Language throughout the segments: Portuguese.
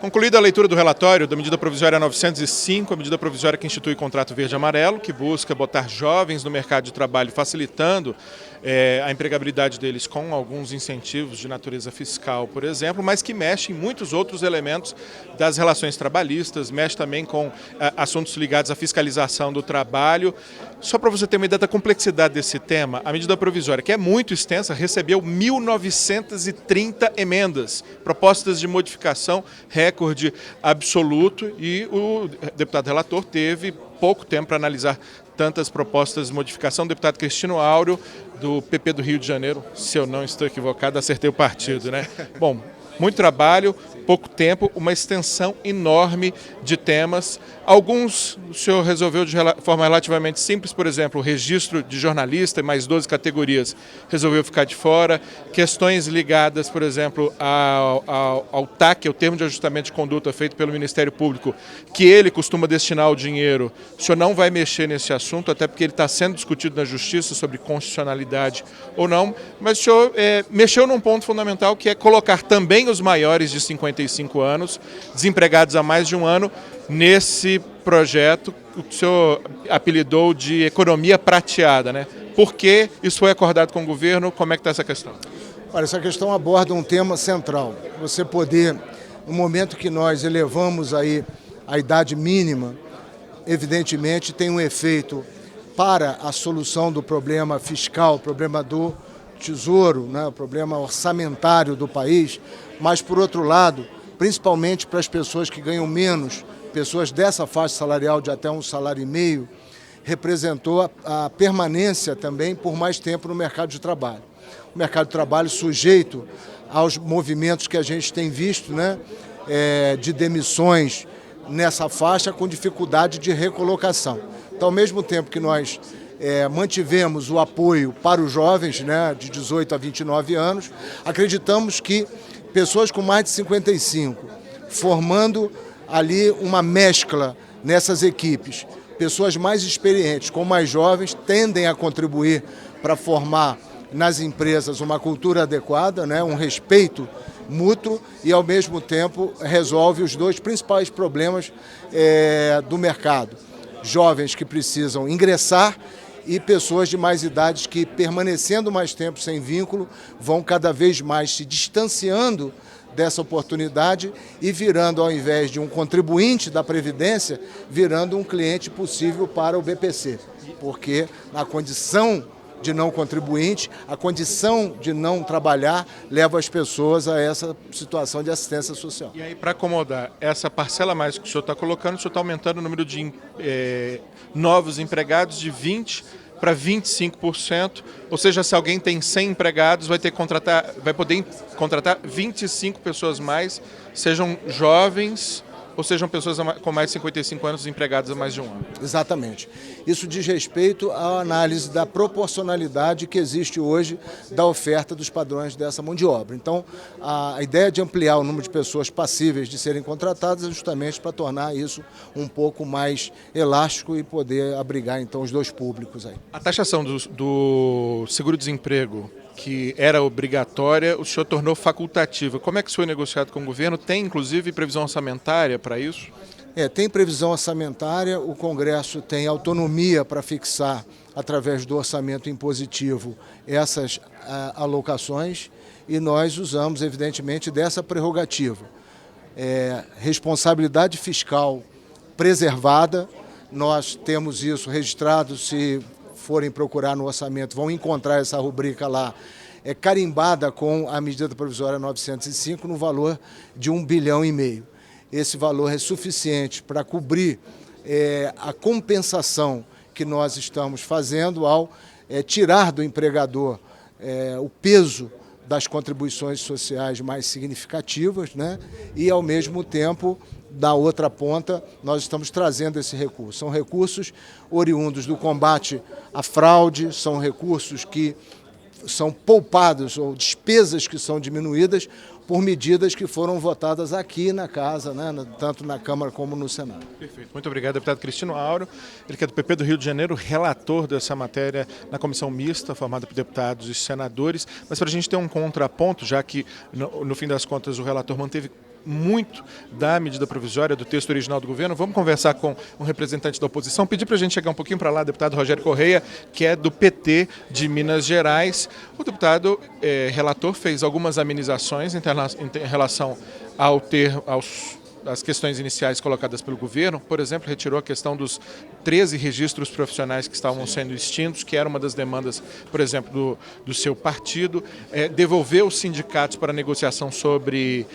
Concluída a leitura do relatório da medida provisória 905, a medida provisória que institui o contrato verde-amarelo, que busca botar jovens no mercado de trabalho, facilitando a empregabilidade deles com alguns incentivos de natureza fiscal, por exemplo, mas que mexe em muitos outros elementos das relações trabalhistas, mexe também com assuntos ligados à fiscalização do trabalho. Só para você ter uma ideia da complexidade desse tema, a medida provisória, que é muito extensa, recebeu 1.930 emendas, propostas de modificação, recorde absoluto, e o deputado relator teve pouco tempo para analisar tantas propostas de modificação. O deputado Cristino Áureo, do PP do Rio de Janeiro, se eu não estou equivocado, acertei o partido, né? Bom, muito trabalho, pouco tempo, uma extensão enorme de temas. Alguns o senhor resolveu de forma relativamente simples, por exemplo, o registro de jornalista e mais 12 categorias resolveu ficar de fora. Questões ligadas, por exemplo, ao TAC, o termo de ajustamento de conduta feito pelo Ministério Público, que ele costuma destinar o dinheiro. O senhor não vai mexer nesse assunto, até porque ele está sendo discutido na Justiça sobre constitucionalidade ou não, mas o senhor mexeu num ponto fundamental, que é colocar também os maiores de 55 anos, desempregados há mais de um ano, nesse projeto que o senhor apelidou de economia prateada, né? Por que isso foi acordado com o governo? Como é que está essa questão? Olha, essa questão aborda um tema central. Você poder, no momento que nós elevamos aí a idade mínima, evidentemente tem um efeito para a solução do problema fiscal, problema do tesouro, né, o problema orçamentário do país, mas, por outro lado, principalmente para as pessoas que ganham menos, pessoas dessa faixa salarial de até 1,5 salário, representou a permanência também por mais tempo no mercado de trabalho. O mercado de trabalho sujeito aos movimentos que a gente tem visto, né, de demissões nessa faixa, com dificuldade de recolocação. Então, ao mesmo tempo que nós mantivemos o apoio para os jovens, né, de 18 a 29 anos, acreditamos que pessoas com mais de 55, formando ali uma mescla nessas equipes, pessoas mais experientes com mais jovens, tendem a contribuir para formar nas empresas uma cultura adequada, né, um respeito mútuo, e ao mesmo tempo resolve os dois principais problemas do mercado: jovens que precisam ingressar e pessoas de mais idades que, permanecendo mais tempo sem vínculo, vão cada vez mais se distanciando dessa oportunidade e virando, ao invés de um contribuinte da Previdência, virando um cliente possível para o BPC, porque na condição de não contribuinte, a condição de não trabalhar leva as pessoas a essa situação de assistência social. E aí, para acomodar essa parcela a mais que o senhor está colocando, o senhor está aumentando o número de novos empregados de 20% para 25%, ou seja, se alguém tem 100 empregados, vai poder contratar 25 pessoas mais, sejam jovens ou sejam pessoas com mais de 55 anos empregadas há mais de um ano. Exatamente. Isso diz respeito à análise da proporcionalidade que existe hoje da oferta dos padrões dessa mão de obra. Então, a ideia de ampliar o número de pessoas passíveis de serem contratadas é justamente para tornar isso um pouco mais elástico e poder abrigar, então, os dois públicos aí. A taxação do seguro-desemprego, que era obrigatória, o senhor tornou facultativa. Como é que isso foi negociado com o governo? Tem, inclusive, previsão orçamentária para isso? Tem previsão orçamentária, o Congresso tem autonomia para fixar, através do orçamento impositivo, essas alocações, e nós usamos, evidentemente, dessa prerrogativa. Responsabilidade fiscal preservada, nós temos isso registrado, se forem procurar no orçamento, vão encontrar essa rubrica lá, carimbada com a medida provisória 905 no valor de 1,5 bilhão. Esse valor é suficiente para cobrir a compensação que nós estamos fazendo ao tirar do empregador o peso das contribuições sociais mais significativas, né? E, ao mesmo tempo, da outra ponta, nós estamos trazendo esse recurso. São recursos oriundos do combate à fraude, são recursos que são poupados, ou despesas que são diminuídas por medidas que foram votadas aqui na Casa, né, tanto na Câmara como no Senado. Perfeito. Muito obrigado, deputado Cristino Áureo. Ele que é do PP do Rio de Janeiro, relator dessa matéria na comissão mista, formada por deputados e senadores. Mas para a gente ter um contraponto, já que no fim das contas o relator manteve muito da medida provisória, do texto original do governo. Vamos conversar com um representante da oposição. Pedir para a gente chegar um pouquinho para lá, deputado Rogério Correia, que é do PT de Minas Gerais. O deputado relator fez algumas amenizações em relação às questões iniciais colocadas pelo governo. Por exemplo, retirou a questão dos 13 registros profissionais que estavam sendo extintos, que era uma das demandas, por exemplo, do seu partido. Devolveu os sindicatos para negociação sobre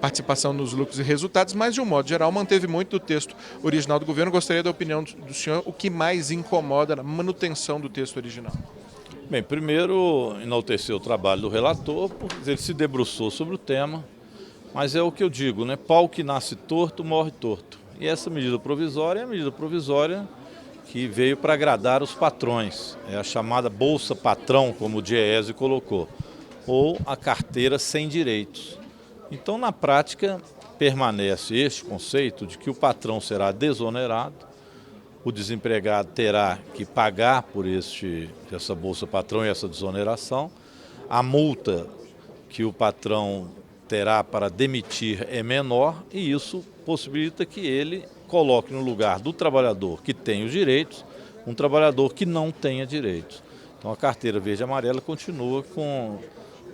participação nos lucros e resultados, mas, de um modo geral, manteve muito do texto original do governo. Gostaria da opinião do senhor, o que mais incomoda na manutenção do texto original? Bem, primeiro, enaltecer o trabalho do relator, porque ele se debruçou sobre o tema. Mas é o que eu digo, né? Pau que nasce torto, morre torto. E essa medida provisória é a medida provisória que veio para agradar os patrões. É a chamada Bolsa Patrão, como o Diese colocou, ou a carteira sem direitos. Então, na prática, permanece este conceito de que o patrão será desonerado, o desempregado terá que pagar por essa Bolsa Patrão e essa desoneração, a multa que o patrão terá para demitir é menor e isso possibilita que ele coloque no lugar do trabalhador que tem os direitos, um trabalhador que não tenha direitos. Então a carteira verde e amarela continua com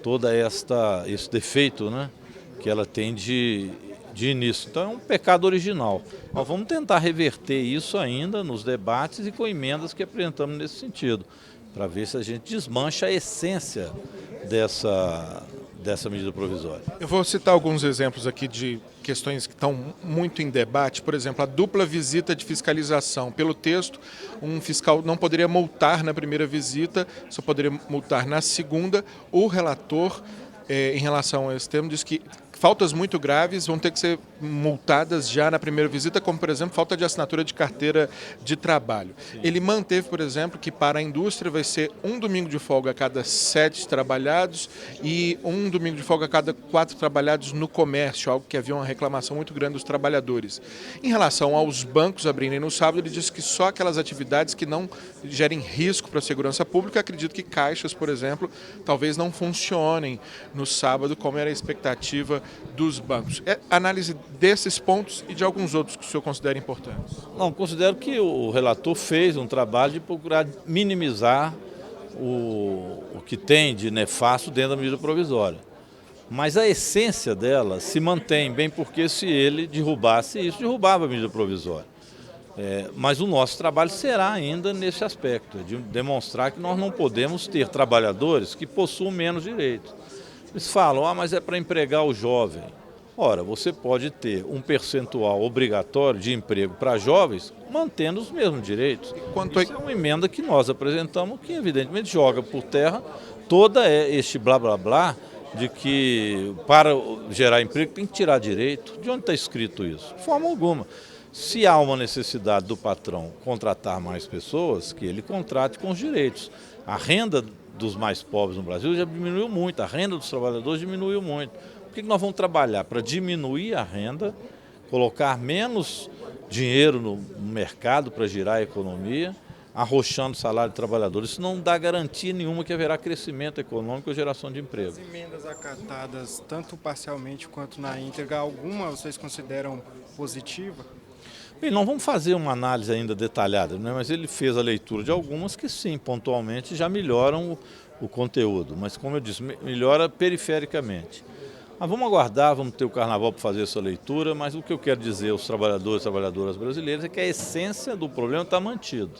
todo esse defeito, né, que ela tem de início. Então é um pecado original. Nós vamos tentar reverter isso ainda nos debates e com emendas que apresentamos nesse sentido, para ver se a gente desmancha a essência dessa medida provisória. Eu vou citar alguns exemplos aqui de questões que estão muito em debate. Por exemplo, a dupla visita de fiscalização. Pelo texto, um fiscal não poderia multar na primeira visita, só poderia multar na segunda. O relator, em relação a esse tema, diz que faltas muito graves vão ter que ser multadas já na primeira visita, como, por exemplo, falta de assinatura de carteira de trabalho. Sim. Ele manteve, por exemplo, que para a indústria vai ser um domingo de folga a cada 7 trabalhados e um domingo de folga a cada 4 trabalhados no comércio, algo que havia uma reclamação muito grande dos trabalhadores. Em relação aos bancos abrirem no sábado, ele disse que só aquelas atividades que não gerem risco para a segurança pública. Acredito que caixas, por exemplo, talvez não funcionem no sábado, como era a expectativa dos bancos. Análise desses pontos e de alguns outros que o senhor considera importantes. Não, considero que o relator fez um trabalho de procurar minimizar o que tem de nefasto dentro da medida provisória. Mas a essência dela se mantém, bem porque se ele derrubasse isso, derrubava a medida provisória. Mas o nosso trabalho será ainda nesse aspecto, de demonstrar que nós não podemos ter trabalhadores que possuam menos direitos. Eles falam, mas é para empregar o jovem. Ora, você pode ter um percentual obrigatório de emprego para jovens mantendo os mesmos direitos. Isso é uma emenda que nós apresentamos que evidentemente joga por terra toda este blá blá blá de que para gerar emprego tem que tirar direito. De onde está escrito isso? De forma alguma. Se há uma necessidade do patrão contratar mais pessoas, que ele contrate com os direitos. A renda dos mais pobres no Brasil já diminuiu muito, a renda dos trabalhadores diminuiu muito. Por que nós vamos trabalhar? Para diminuir a renda, colocar menos dinheiro no mercado para girar a economia, arrochando o salário de trabalhadores. Isso não dá garantia nenhuma que haverá crescimento econômico ou geração de emprego. As emendas acatadas, tanto parcialmente quanto na íntegra, alguma vocês consideram positiva? Bem, não vamos fazer uma análise ainda detalhada, né? Mas ele fez a leitura de algumas que sim, pontualmente já melhoram o conteúdo, mas como eu disse, melhora perifericamente. Mas vamos aguardar, vamos ter o carnaval para fazer essa leitura, mas o que eu quero dizer aos trabalhadores e trabalhadoras brasileiros é que a essência do problema está mantida.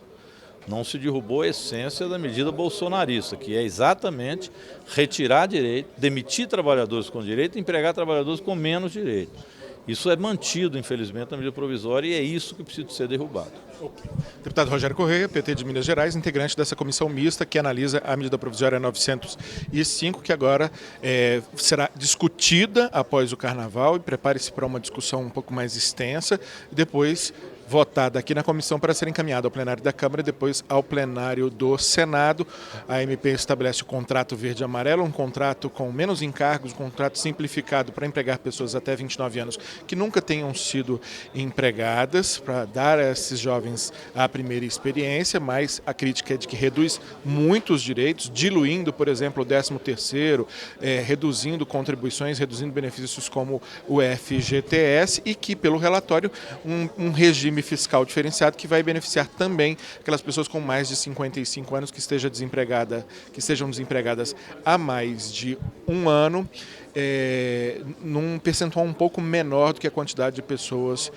Não se derrubou a essência da medida bolsonarista, que é exatamente retirar direito, demitir trabalhadores com direito e empregar trabalhadores com menos direito. Isso é mantido, infelizmente, na medida provisória e é isso que precisa ser derrubado. Okay. Deputado Rogério Correia, PT de Minas Gerais, integrante dessa comissão mista que analisa a medida provisória 905, que agora será discutida após o Carnaval, e prepare-se para uma discussão um pouco mais extensa, e depois votada aqui na comissão para ser encaminhada ao plenário da Câmara e depois ao plenário do Senado. A MP estabelece o contrato verde e amarelo, um contrato com menos encargos, um contrato simplificado para empregar pessoas até 29 anos que nunca tenham sido empregadas, para dar a esses jovens a primeira experiência, mas a crítica é de que reduz muitos direitos, diluindo, por exemplo, o 13º, reduzindo contribuições, reduzindo benefícios como o FGTS e que, pelo relatório, um regime fiscal diferenciado que vai beneficiar também aquelas pessoas com mais de 55 anos que estejam desempregadas há mais de um ano, num percentual um pouco menor do que a quantidade de pessoas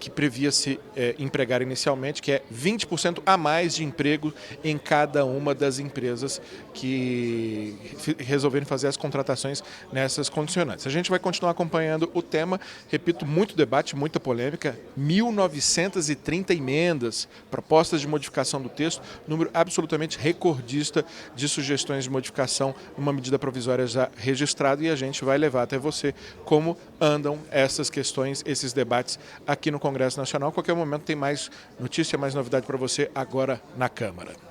que previa-se empregar inicialmente, que é 20% a mais de emprego em cada uma das empresas que resolverem fazer as contratações nessas condicionantes. A gente vai continuar acompanhando o tema, repito, muito debate, muita polêmica, 1.930 emendas, propostas de modificação do texto, número absolutamente recordista de sugestões de modificação numa medida provisória já registrada, e a gente vai levar até você como andam essas questões, esses debates aqui no Congresso Nacional. A qualquer momento tem mais notícia, mais novidade para você agora na Câmara.